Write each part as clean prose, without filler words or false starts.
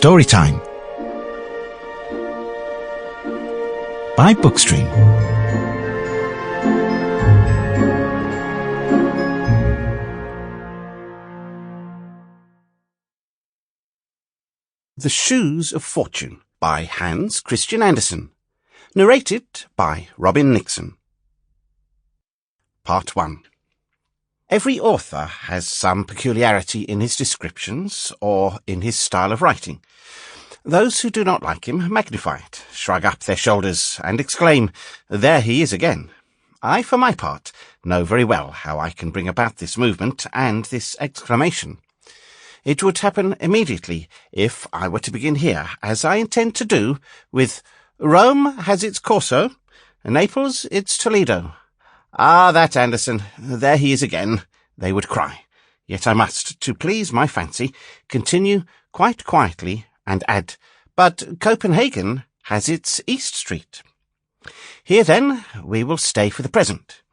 Storytime by Bookstream. The Shoes of Fortune by Hans Christian Andersen. Narrated by Robin Nixon. Part 1. Every author has some peculiarity in his descriptions or in his style of writing. Those who do not like him magnify it, shrug up their shoulders, and exclaim, "There he is again." I, for my part, know very well how I can bring about this movement and this exclamation. It would happen immediately if I were to begin here, as I intend to do, with "Rome has its Corso, Naples its Toledo." "Ah, that Andersen, there he is again," they would cry. Yet I must, to please my fancy, continue quite quietly and add, "But Copenhagen has its East Street." Here, then, we will stay for the present.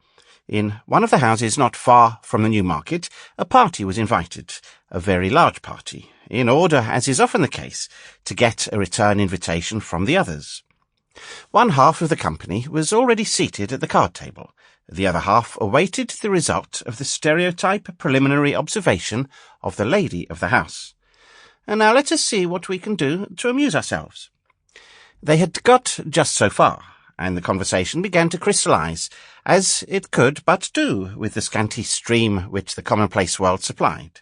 In one of the houses not far from the New Market, a party was invited, a very large party, in order, as is often the case, to get a return invitation from the others. One half of the company was already seated at the card table. The other half awaited the result of the stereotype preliminary observation of the lady of the house. And now let us see what we can do to amuse ourselves. They had got just so far, and the conversation began to crystallize, as it could but do with the scanty stream which the commonplace world supplied.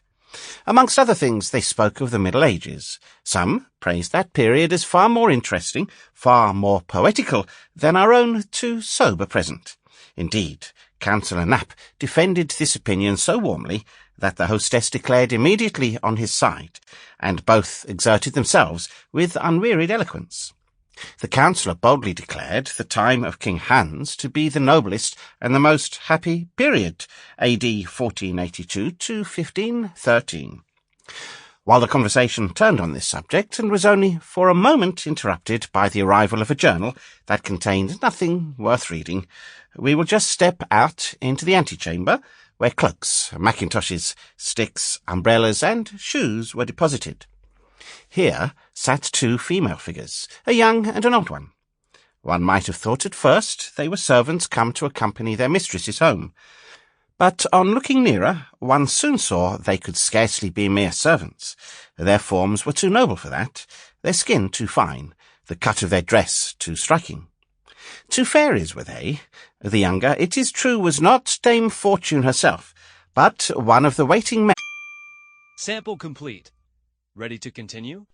Amongst other things, they spoke of the Middle Ages. Some praised that period as far more interesting, far more poetical than our own too sober present. Indeed, Councillor Knapp defended this opinion so warmly that the hostess declared immediately on his side, and both exerted themselves with unwearied eloquence. The councillor boldly declared the time of King Hans to be the noblest and the most happy period, AD 1482 to 1513. While the conversation turned on this subject, and was only for a moment interrupted by the arrival of a journal that contained nothing worth reading, we will just step out into the antechamber, where cloaks, mackintoshes, sticks, umbrellas, and shoes were deposited. Here sat two female figures, a young and an old one. One might have thought at first they were servants come to accompany their mistresses home, but on looking nearer, one soon saw they could scarcely be mere servants. Their forms were too noble for that, their skin too fine, the cut of their dress too striking. Two fairies were they. The younger, it is true, was not Dame Fortune herself, but one of the waiting men. Sample complete. Ready to continue?